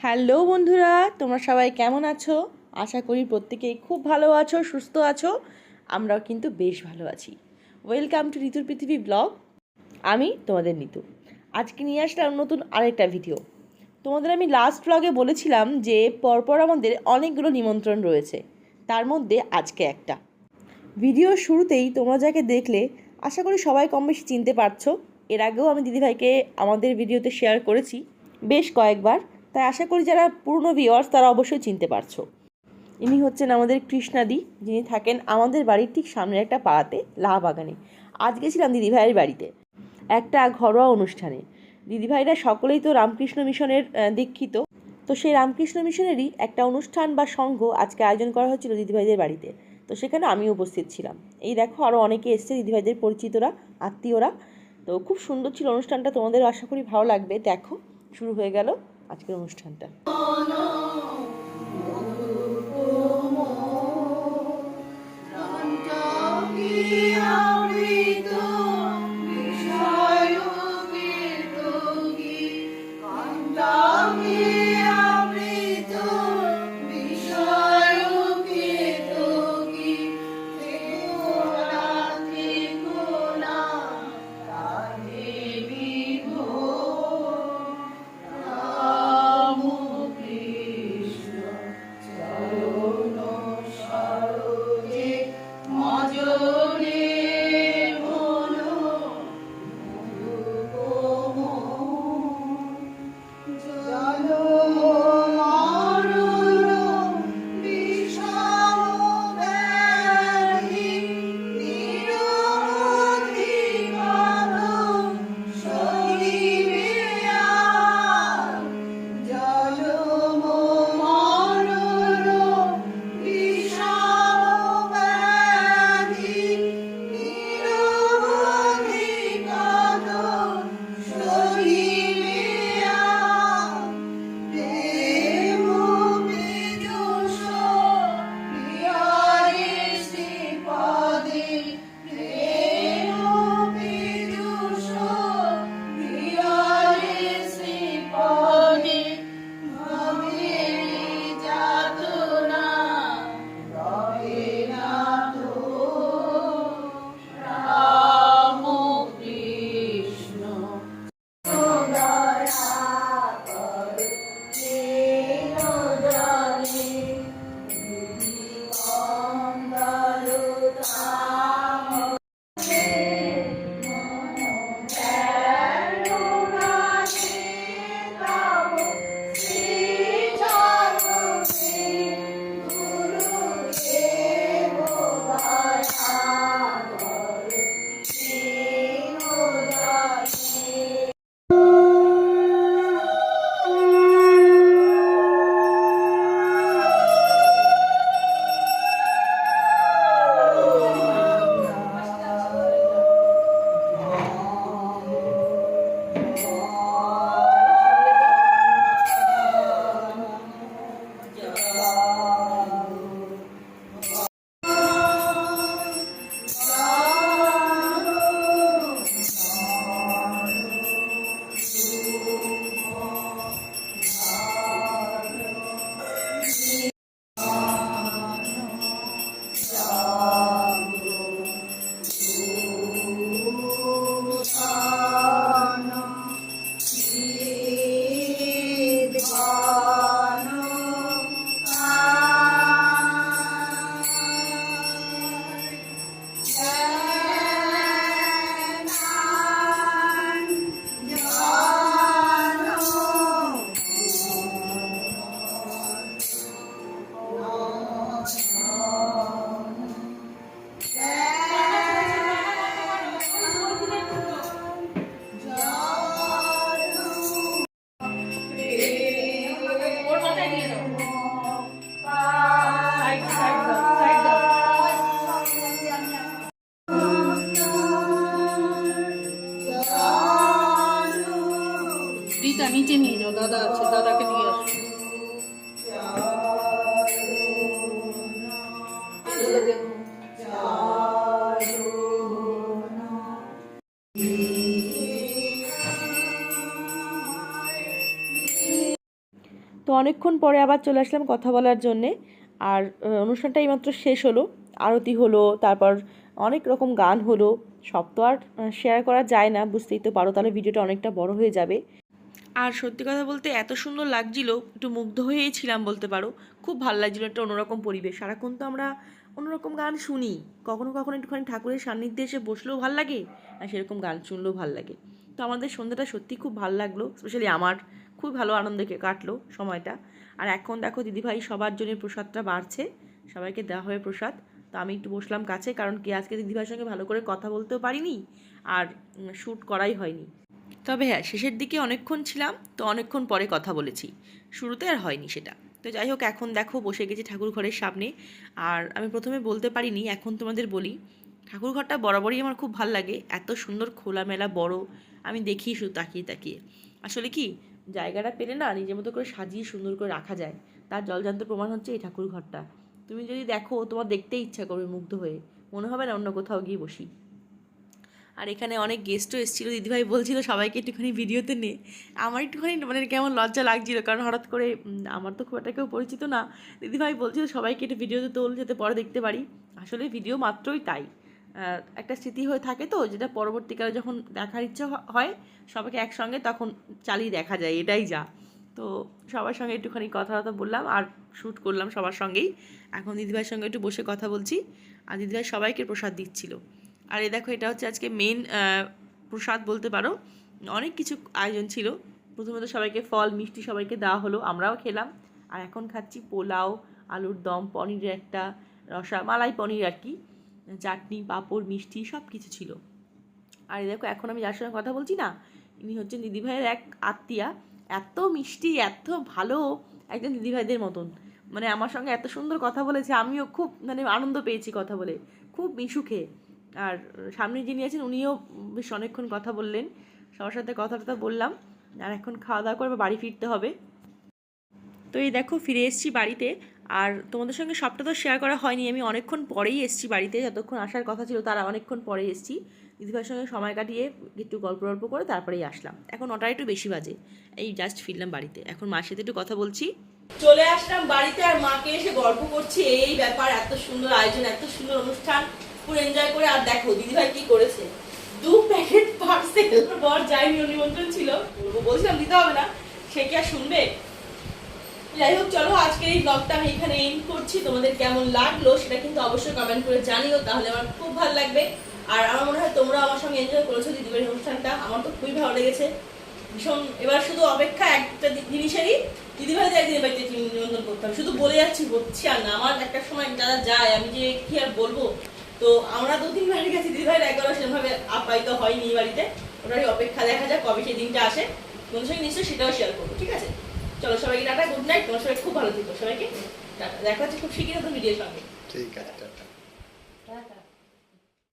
Hello বন্ধুরা, তোমরা সবাই কেমন আছো? আশা করি প্রত্যেকেই খুব ভালো আছো, সুস্থ আছো। আমরাও কিন্তু বেশ ভালো আছি। ওয়েলকাম টু ঋতুর পৃথিবী ব্লগ। আমি তোমাদের নিতু। আজকে নিয়ে আসলাম নতুন আরেকটা ভিডিও। তোমাদের আমি লাস্ট ব্লগে বলেছিলাম যে পরপর আমাদের অনেকগুলো নিমন্ত্রণ রয়েছে, তার মধ্যে আজকে একটা। ভিডিওর শুরুতেই তোমরা যাকে দেখলে আশা করি সবাই কম বেশি চিনতে পারছো। এর আগেও আমি দিদিভাইকে আমাদের ভিডিওতে শেয়ার করেছি বেশ কয়েকবার, তাই আশা করি যারা পুরনো ভিউয়ার্স তারা অবশ্যই চিনতে পারছো। ইনি হচ্ছেন আমাদের কৃষ্ণাদি, যিনি থাকেন আমাদের বাড়ির ঠিক সামনের একটা পাড়াতে, লাহবাগানে। আজ গেছিলাম দিদিভাইয়ের বাড়িতে একটা ঘরোয়া অনুষ্ঠানে। দিদিভাইরা সকলেই তো রামকৃষ্ণ মিশনের দীক্ষিত, তো সেই রামকৃষ্ণ মিশনেরই একটা অনুষ্ঠান বা সংঘ আজকে আয়োজন করা হচ্ছিল দিদিভাইদের বাড়িতে। তো সেখানে আমিও উপস্থিত ছিলাম। এই দেখো আরও অনেকে এসছে, দিদিভাইদের পরিচিতরা, আত্মীয়রা। তো খুব সুন্দর ছিল অনুষ্ঠানটা, তোমাদের আশা করি ভালো লাগবে। দেখো শুরু হয়ে গেল আজকের অনুষ্ঠানটা। নিচে নিয়ে যাও, দাদা আছে, দাদাকে নিয়ে আসো। তো অনেকক্ষণ পরে আবার চলে আসলাম কথা বলার জন্যে। আর অনুষ্ঠানটা এইমাত্র শেষ হলো, আরতি হলো, তারপর অনেক রকম গান হলো। সব তো আর শেয়ার করা যায় না, বুঝতেই তো পারো, তাহলে ভিডিওটা অনেকটা বড় হয়ে যাবে। আর সত্যি কথা বলতে এত সুন্দর লাগছিল, একটু মুগ্ধ হয়েই ছিলাম বলতে পারো। খুব ভালো লাগছিলো, একটা অন্যরকম পরিবেশ। সারাক্ষণ তো আমরা অন্যরকম গান শুনি, কখনো কখনো একটুখানি ঠাকুরের সান্নিধ্যে এসে বসলেও ভাল লাগে, আর সেরকম গান শুনলেও ভাল লাগে। তো আমাদের সন্ধ্যাটা সত্যি খুব ভালো লাগলো, স্পেশালি আমার খুব ভালো আনন্দে কাটলো সময়টা। আর এখন দেখো দিদিভাই সবার জন্য প্রসাদটা বাড়ছে, সবাইকে দেওয়া হবে প্রসাদ। তো আমি একটু বসলাম কাছে, কারণ কি আজকে দিদিভাইয়ের সঙ্গে ভালো করে কথা বলতেও পারিনি, আর শ্যুট করাই হয়নি। তবে হ্যাঁ, শেষের দিকে অনেকক্ষণ ছিলাম, তো অনেকক্ষণ পরে কথা বলেছি, শুরুতে আর হয়নি সেটা। তো যাই হোক, এখন দেখো বসে গেছি ঠাকুর ঘরের সামনে। আর আমি প্রথমে বলতে পারিনি, এখন তোমাদের বলি। ঠাকুর ঘরটা বরাবরই আমার খুব ভাল লাগে, এত সুন্দর খোলামেলা বড়, আমি দেখি শুধু তাকিয়ে তাকিয়ে। আসলে কি, জায়গাটা পেলে না নিজের মতো করে সাজিয়ে সুন্দর করে রাখা যায়, তার জলজান্ত প্রমাণ হচ্ছে এই ঠাকুর ঘরটা। তুমি যদি দেখো, তোমার দেখতেই ইচ্ছা করবে মুগ্ধ হয়ে, মনে হবে না অন্য কোথাও গিয়ে বসি। আর এখানে অনেক গেস্টও এসেছিলো, দিদিভাই বলছিল সবাইকে একটুখানি ভিডিওতে নে। আমার একটুখানি মানে কেমন লজ্জা লাগছিল, কারণ হঠাৎ করে আমার তো খুব একটা কেউ পরিচিত না। দিদিভাই বলছিল সবাইকে একটু ভিডিওতে তোল, যাতে পরে দেখতে পারি। আসলে ভিডিও মাত্রই তাই, একটা স্মৃতি হয়ে থাকে, তো যেটা পরবর্তীকালে যখন দেখার ইচ্ছা হয় সবাইকে একসঙ্গে, তখন চালিয়ে দেখা যায়, এটাই যা। তো সবার সঙ্গে একটুখানি কথা বললাম, আর শ্যুট করলাম সবার সঙ্গেই। এখন দিদিভাইয়ের সঙ্গে একটু বসে কথা বলছি, আর দিদিভাই সবাইকে প্রসাদ দিচ্ছিল। আর এই দেখো, এটা হচ্ছে আজকে মেন প্রসাদ বলতে পারো। অনেক কিছু আয়োজন ছিল। প্রথমে তো সবাইকে ফল মিষ্টি সবাইকে দেওয়া হলো, আমরাও খেলাম। আর এখন খাচ্ছি পোলাও, আলুর দম, পনিরের একটা মালাই পনির আর কি, চাটনি, পাঁপড়, মিষ্টি সব কিছু ছিল। আর এই দেখো, এখন আমি যার সঙ্গে কথা বলছি না, ইনি হচ্ছেন দিদিভাইয়ের এক আত্মীয়া। এত মিষ্টি, এত ভালো, একজন দিদিভাইদের মতন। মানে আমার সঙ্গে এত সুন্দর কথা বলেছে, আমিও খুব মানে আনন্দ পেয়েছি কথা বলে, খুব মিশুখে। আর সামনে যিনি আছেন উনিও বেশ অনেকক্ষণ কথা বললেন, সবার সাথে কথা বললাম। আর এখন খাওয়া দাওয়া করে বাড়ি ফিরতে হবে। তো এই দেখো, ফিরে এসেছি বাড়িতে। আর তোমাদের সঙ্গে সবটা তো শেয়ার করা হয়নি, আমি অনেকক্ষণ পরেই এসেছি বাড়িতে, যতক্ষণ আসার কথা ছিল তারা অনেকক্ষণ পরেই এসেছি। দিদিভাইয়ের সঙ্গে সময় কাটিয়ে একটু গল্প করে তারপরেই আসলাম। এখন 9টা একটু বেশি বাজে, এই জাস্ট ফিরলাম বাড়িতে, এখন মার সাথে একটু কথা বলছি। চলে আসলাম বাড়িতে, আর মাকে এসে গল্প করছি, এই ব্যাপার, এত সুন্দর আয়োজন, এত সুন্দর অনুষ্ঠান, পুরো এনজয় করে। আর দেখো দিদিভাই কি করেছে, 2 প্যাকেট পার্সেল। বর যায়নি, নিমন্ত্রণ ছিল, বলছিলাম দিতে হবে না, সে কি আর শুনবে। যাই হোক, চলো আজকের এই ব্লগটা আমি এখানে এন্ড করছি। তোমাদের কেমন লাগলো সেটা কিন্তু অবশ্যই কমেন্ট করে জানিও, তাহলে আমার খুব ভালো লাগবে। আর আমার মনে হয় তোমরা আমার সঙ্গে এনজয় করেছো দিদিভাইয়ের অনুষ্ঠানটা, আমার তো খুবই ভালো লেগেছে ভীষণ। এবার শুধু অপেক্ষা একটা জিনিসেরই, দিদিভাইদের একদিন বাড়িতে নিমন্ত্রণ করতে হবে। শুধু বলে যাচ্ছি, হচ্ছে আর না। আমার একটা সময় যারা যায়, আমি যে কি আর বলবো। তো আমরা 2-3 বাড়ি গেছি, দিদিভাইয়ের একবার সেরকমভাবে আপ্যায়িত হয়নি এই বাড়িতে। ওটারই অপেক্ষা, দেখা যাক কবে সেই দিনটা আসে। তোমাদের সঙ্গে নিশ্চয়ই সেটাও শেয়ার করবো, ঠিক আছে? চলো সবাইকে টাটা, গুড নাইট, তোমার সবাই খুব ভালো থেকো, সবাইকে টাটা, দেখা হচ্ছে খুব শীঘ্রই নতুন ভিডিওর সঙ্গে। ঠিক আছে, টাটা। টাটা।